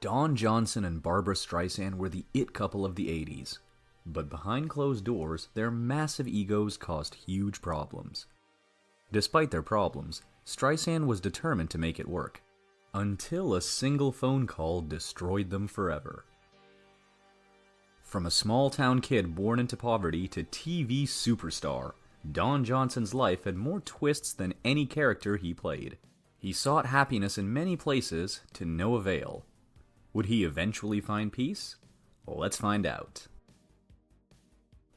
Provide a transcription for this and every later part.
Don Johnson and Barbra Streisand were the it couple of the 80s. But behind closed doors, their massive egos caused huge problems. Despite their problems, Streisand was determined to make it work, until a single phone call destroyed them forever. From a small-town kid born into poverty to TV superstar, Don Johnson's life had more twists than any character he played. He sought happiness in many places, to no avail. Would he eventually find peace? Well, let's find out.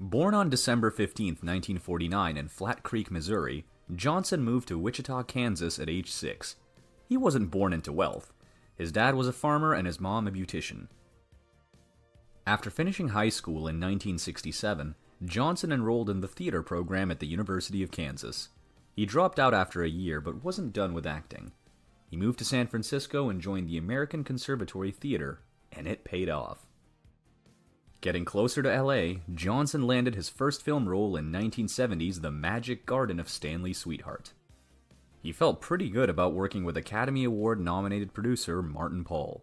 Born on December 15, 1949 in Flat Creek, Missouri, Johnson moved to Wichita, Kansas at age 6. He wasn't born into wealth. His dad was a farmer and his mom a beautician. After finishing high school in 1967, Johnson enrolled in the theater program at the University of Kansas. He dropped out after a year but wasn't done with acting. He moved to San Francisco and joined the American Conservatory Theater, and it paid off. Getting closer to LA, Johnson landed his first film role in 1970's The Magic Garden of Stanley Sweetheart. He felt pretty good about working with Academy Award-nominated producer Martin Paul.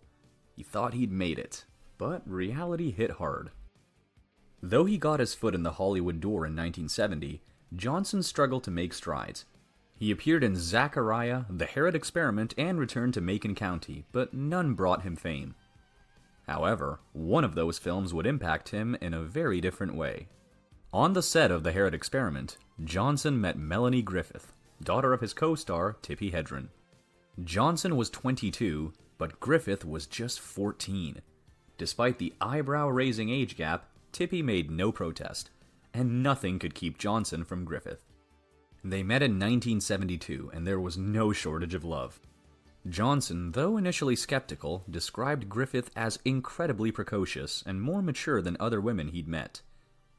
He thought he'd made it, but reality hit hard. Though he got his foot in the Hollywood door in 1970, Johnson struggled to make strides. He appeared in Zachariah, The Herod Experiment, and returned to Macon County, but none brought him fame. However, one of those films would impact him in a very different way. On the set of The Herod Experiment, Johnson met Melanie Griffith, daughter of his co-star Tippi Hedren. Johnson was 22, but Griffith was just 14. Despite the eyebrow-raising age gap, Tippi made no protest, and nothing could keep Johnson from Griffith. They met in 1972, and there was no shortage of love. Johnson, though initially skeptical, described Griffith as incredibly precocious and more mature than other women he'd met.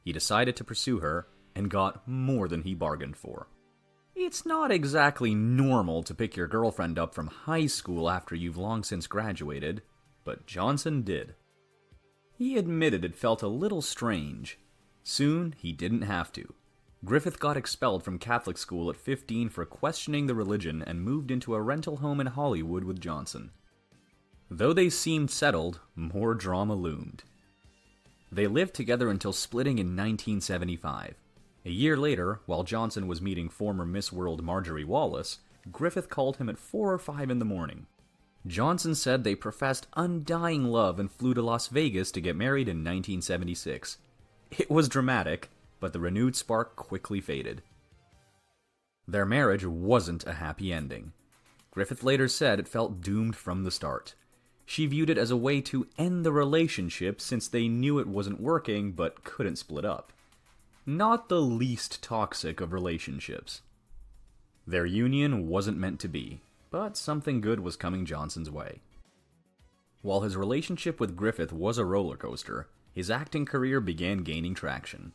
He decided to pursue her, and got more than he bargained for. It's not exactly normal to pick your girlfriend up from high school after you've long since graduated, but Johnson did. He admitted it felt a little strange. Soon, he didn't have to. Griffith got expelled from Catholic school at 15 for questioning the religion and moved into a rental home in Hollywood with Johnson. Though they seemed settled, more drama loomed. They lived together until splitting in 1975. A year later, while Johnson was meeting former Miss World Marjorie Wallace, Griffith called him at 4 or 5 in the morning. Johnson said they professed undying love and flew to Las Vegas to get married in 1976. It was dramatic, but the renewed spark quickly faded. Their marriage wasn't a happy ending. Griffith later said it felt doomed from the start. She viewed it as a way to end the relationship since they knew it wasn't working but couldn't split up. Not the least toxic of relationships. Their union wasn't meant to be, but something good was coming Johnson's way. While his relationship with Griffith was a roller coaster, his acting career began gaining traction.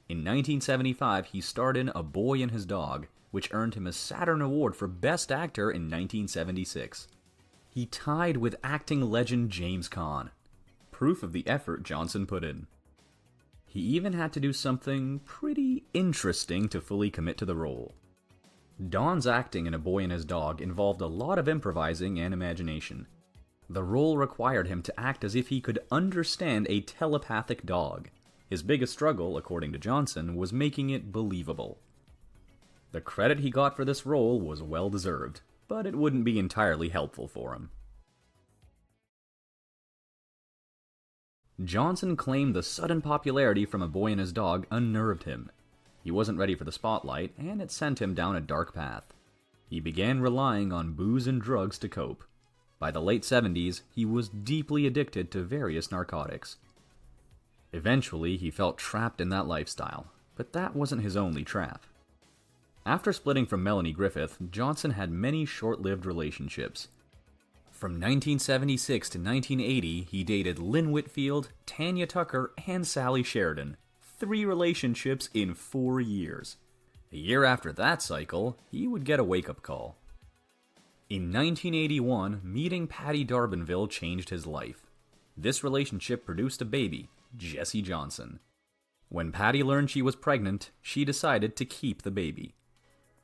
In 1975, he starred in A Boy and His Dog, which earned him a Saturn Award for Best Actor in 1976. He tied with acting legend James Caan, proof of the effort Johnson put in. He even had to do something pretty interesting to fully commit to the role. Don's acting in A Boy and His Dog involved a lot of improvising and imagination. The role required him to act as if he could understand a telepathic dog. His biggest struggle, according to Johnson, was making it believable. The credit he got for this role was well-deserved, but it wouldn't be entirely helpful for him. Johnson claimed the sudden popularity from A Boy and His Dog unnerved him. He wasn't ready for the spotlight, and it sent him down a dark path. He began relying on booze and drugs to cope. By the late 70s, he was deeply addicted to various narcotics. Eventually, he felt trapped in that lifestyle, but that wasn't his only trap. After splitting from Melanie Griffith, Johnson had many short-lived relationships. From 1976 to 1980, he dated Lynn Whitfield, Tanya Tucker, and Sally Sheridan. 3 relationships in 4 years. A year after that cycle, he would get a wake-up call. In 1981, meeting Patty D'Arbanville changed his life. This relationship produced a baby, Jesse Johnson. When Patty learned she was pregnant, she decided to keep the baby.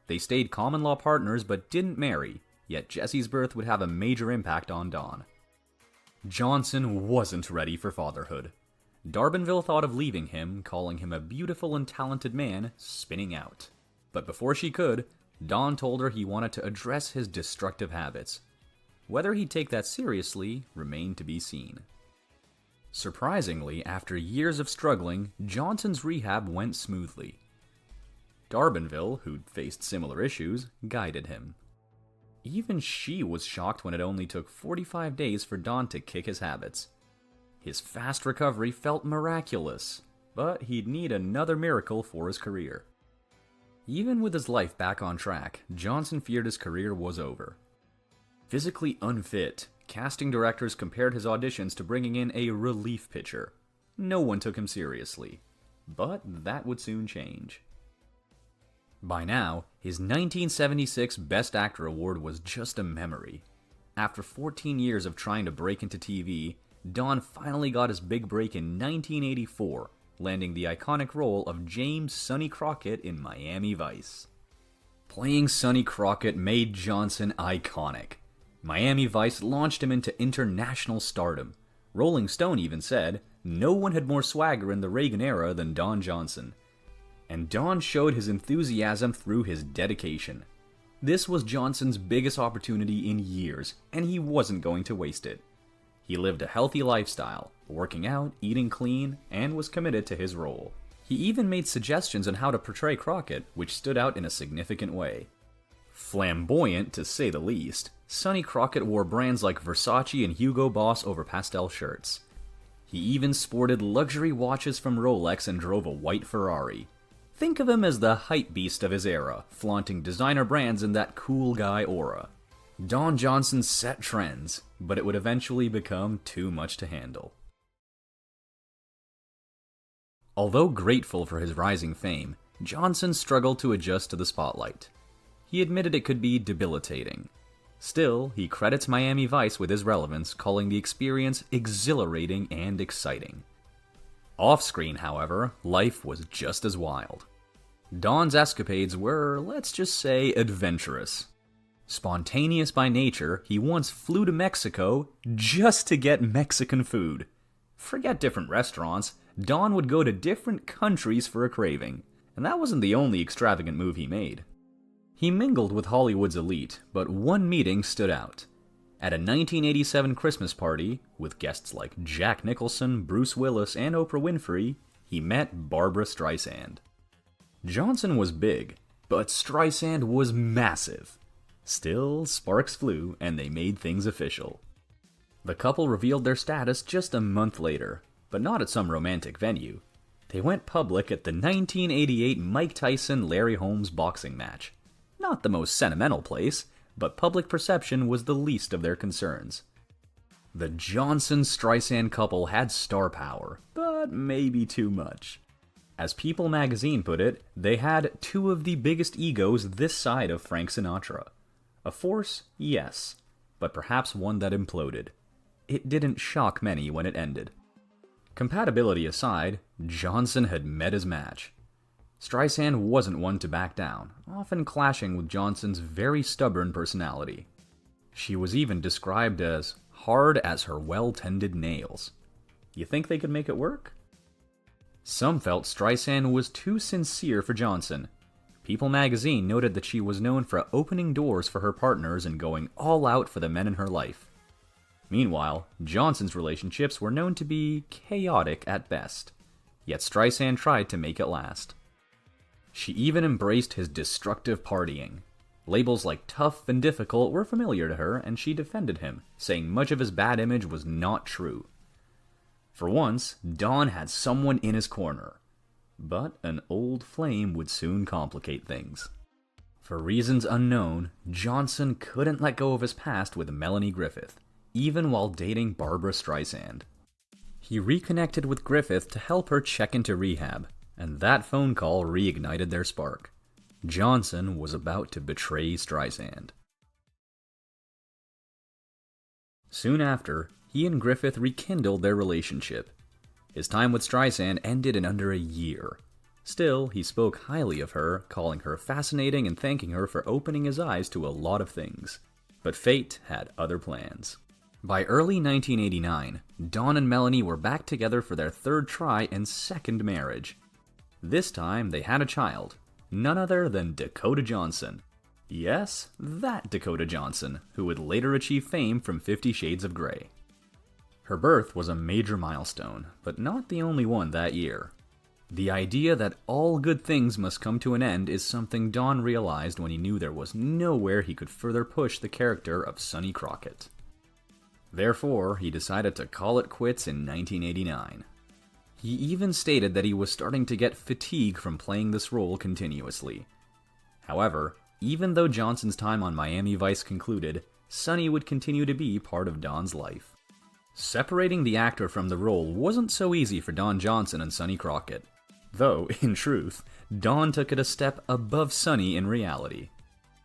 They stayed common-law partners but didn't marry, yet Jesse's birth would have a major impact on Don. Johnson wasn't ready for fatherhood. Darbanville thought of leaving him, calling him a beautiful and talented man, spinning out. But before she could, Don told her he wanted to address his destructive habits. Whether he'd take that seriously remained to be seen. Surprisingly, after years of struggling, Johnson's rehab went smoothly. Darbanville, who'd faced similar issues, guided him. Even she was shocked when it only took 45 days for Don to kick his habits. His fast recovery felt miraculous, but he'd need another miracle for his career. Even with his life back on track, Johnson feared his career was over. Physically unfit, casting directors compared his auditions to bringing in a relief pitcher. No one took him seriously, but that would soon change. By now, his 1976 Best Actor award was just a memory. After 14 years of trying to break into TV, Don finally got his big break in 1984, landing the iconic role of James Sonny Crockett in Miami Vice. Playing Sonny Crockett made Johnson iconic. Miami Vice launched him into international stardom. Rolling Stone even said, no one had more swagger in the Reagan era than Don Johnson. And Don showed his enthusiasm through his dedication. This was Johnson's biggest opportunity in years, and he wasn't going to waste it. He lived a healthy lifestyle, working out, eating clean, and was committed to his role. He even made suggestions on how to portray Crockett, which stood out in a significant way. Flamboyant, to say the least, Sonny Crockett wore brands like Versace and Hugo Boss over pastel shirts. He even sported luxury watches from Rolex and drove a white Ferrari. Think of him as the hype beast of his era, flaunting designer brands in that cool guy aura. Don Johnson set trends, but it would eventually become too much to handle. Although grateful for his rising fame, Johnson struggled to adjust to the spotlight. He admitted it could be debilitating. Still, he credits Miami Vice with his relevance, calling the experience exhilarating and exciting. Off-screen, however, life was just as wild. Don's escapades were, let's just say, adventurous. Spontaneous by nature, he once flew to Mexico just to get Mexican food. Forget different restaurants, Don would go to different countries for a craving, and that wasn't the only extravagant move he made. He mingled with Hollywood's elite, but one meeting stood out. At a 1987 Christmas party, with guests like Jack Nicholson, Bruce Willis, and Oprah Winfrey, he met Barbra Streisand. Johnson was big, but Streisand was massive. Still, sparks flew, and they made things official. The couple revealed their status just a month later, but not at some romantic venue. They went public at the 1988 Mike Tyson-Larry Holmes boxing match. Not the most sentimental place, but public perception was the least of their concerns. The Johnson-Streisand couple had star power, but maybe too much. As People magazine put it, they had two of the biggest egos this side of Frank Sinatra. A force, yes, but perhaps one that imploded. It didn't shock many when it ended. Compatibility aside, Johnson had met his match. Streisand wasn't one to back down, often clashing with Johnson's very stubborn personality. She was even described as hard as her well-tended nails. You think they could make it work? Some felt Streisand was too sincere for Johnson. People magazine noted that she was known for opening doors for her partners and going all out for the men in her life. Meanwhile, Johnson's relationships were known to be chaotic at best, yet Streisand tried to make it last. She even embraced his destructive partying. Labels like tough and difficult were familiar to her, and she defended him, saying much of his bad image was not true. For once, Don had someone in his corner. But an old flame would soon complicate things. For reasons unknown, Johnson couldn't let go of his past with Melanie Griffith, even while dating Barbra Streisand. He reconnected with Griffith to help her check into rehab, and that phone call reignited their spark. Johnson was about to betray Streisand. Soon after, he and Griffith rekindled their relationship. His time with Streisand ended in under a year. Still, he spoke highly of her, calling her fascinating and thanking her for opening his eyes to a lot of things. But fate had other plans. By early 1989, Dawn and Melanie were back together for their third try and second marriage. This time, they had a child, none other than Dakota Johnson. Yes, that Dakota Johnson, who would later achieve fame from 50 Shades of Grey. Her birth was a major milestone, but not the only one that year. The idea that all good things must come to an end is something Don realized when he knew there was nowhere he could further push the character of Sonny Crockett. Therefore, he decided to call it quits in 1989. He even stated that he was starting to get fatigue from playing this role continuously. However, even though Johnson's time on Miami Vice concluded, Sonny would continue to be part of Don's life. Separating the actor from the role wasn't so easy for Don Johnson and Sonny Crockett. Though, in truth, Don took it a step above Sonny in reality.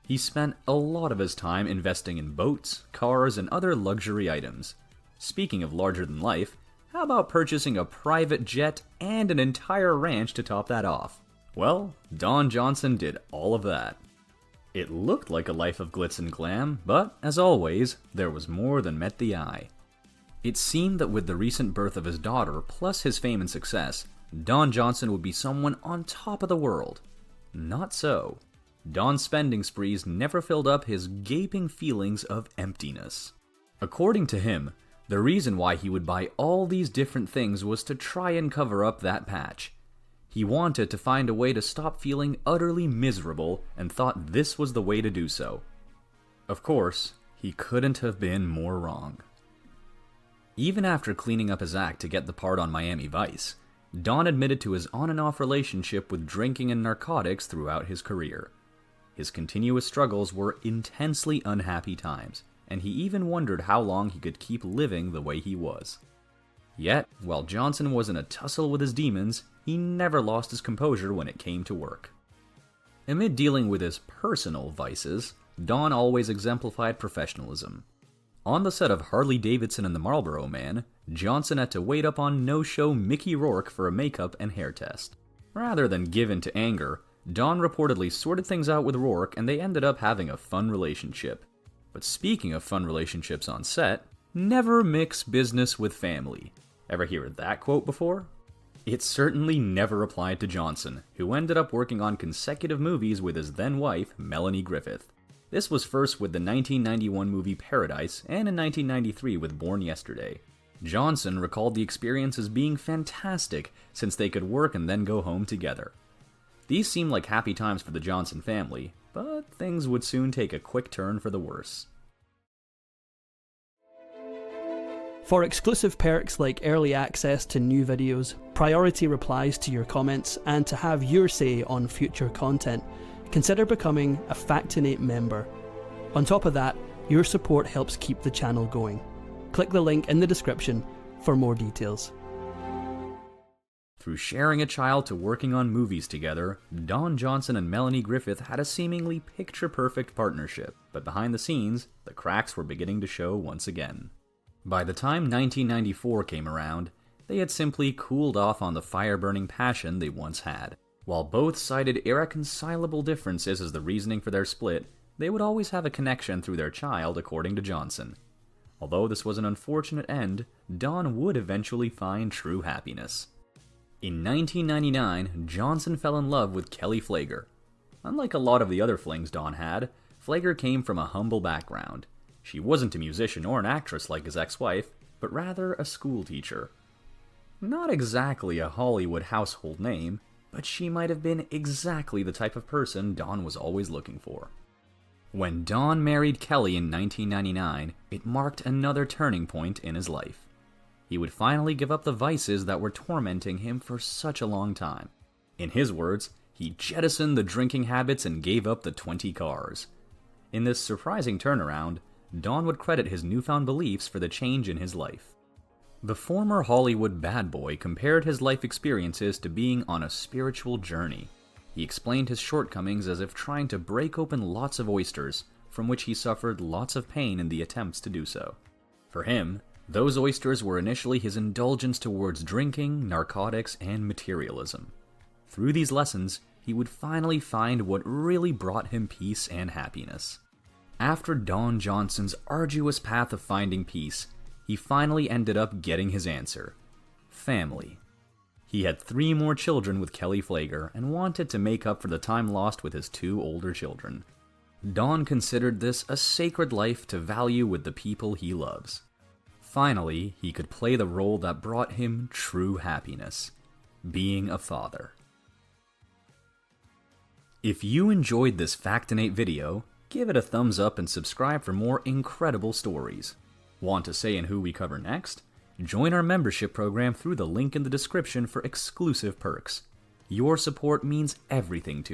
He spent a lot of his time investing in boats, cars, and other luxury items. Speaking of larger than life, how about purchasing a private jet and an entire ranch to top that off? Well, Don Johnson did all of that. It looked like a life of glitz and glam, but, as always, there was more than met the eye. It seemed that with the recent birth of his daughter, plus his fame and success, Don Johnson would be someone on top of the world. Not so. Don's spending sprees never filled up his gaping feelings of emptiness. According to him, the reason why he would buy all these different things was to try and cover up that patch. He wanted to find a way to stop feeling utterly miserable and thought this was the way to do so. Of course, he couldn't have been more wrong. Even after cleaning up his act to get the part on Miami Vice, Don admitted to his on and off relationship with drinking and narcotics throughout his career. His continuous struggles were intensely unhappy times, and he even wondered how long he could keep living the way he was. Yet, while Johnson was in a tussle with his demons, he never lost his composure when it came to work. Amid dealing with his personal vices, Don always exemplified professionalism. On the set of Harley Davidson and the Marlboro Man, Johnson had to wait up on no-show Mickey Rourke for a makeup and hair test. Rather than give in to anger, Don reportedly sorted things out with Rourke and they ended up having a fun relationship. But speaking of fun relationships on set, never mix business with family. Ever hear that quote before? It certainly never applied to Johnson, who ended up working on consecutive movies with his then-wife, Melanie Griffith. This was first with the 1991 movie Paradise, and in 1993 with Born Yesterday. Johnson recalled the experience as being fantastic, since they could work and then go home together. These seemed like happy times for the Johnson family, but things would soon take a quick turn for the worse. For exclusive perks like early access to new videos, priority replies to your comments, and to have your say on future content, consider becoming a Factinate member. On top of that, your support helps keep the channel going. Click the link in the description for more details. Through sharing a child to working on movies together, Don Johnson and Melanie Griffith had a seemingly picture-perfect partnership, but behind the scenes, the cracks were beginning to show once again. By the time 1994 came around, they had simply cooled off on the fire-burning passion they once had. While both cited irreconcilable differences as the reasoning for their split, they would always have a connection through their child, according to Johnson. Although this was an unfortunate end, Don would eventually find true happiness. In 1999, Johnson fell in love with Kelly Flager. Unlike a lot of the other flings Don had, Flager came from a humble background. She wasn't a musician or an actress like his ex-wife, but rather a school teacher. Not exactly a Hollywood household name, but she might have been exactly the type of person Don was always looking for. When Don married Kelly in 1999, it marked another turning point in his life. He would finally give up the vices that were tormenting him for such a long time. In his words, he jettisoned the drinking habits and gave up the 20 cars. In this surprising turnaround, Don would credit his newfound beliefs for the change in his life. The former Hollywood bad boy compared his life experiences to being on a spiritual journey. He explained his shortcomings as if trying to break open lots of oysters, from which he suffered lots of pain in the attempts to do so. For him, those oysters were initially his indulgence towards drinking, narcotics, and materialism. Through these lessons, he would finally find what really brought him peace and happiness. After Don Johnson's arduous path of finding peace, he finally ended up getting his answer: family. He had 3 more children with Kelly Flager and wanted to make up for the time lost with his 2 older children. Don considered this a sacred life to value with the people he loves. Finally, he could play the role that brought him true happiness: being a father. If you enjoyed this Factinate video, give it a thumbs up and subscribe for more incredible stories. Want a say in who we cover next? Join our membership program through the link in the description for exclusive perks. Your support means everything to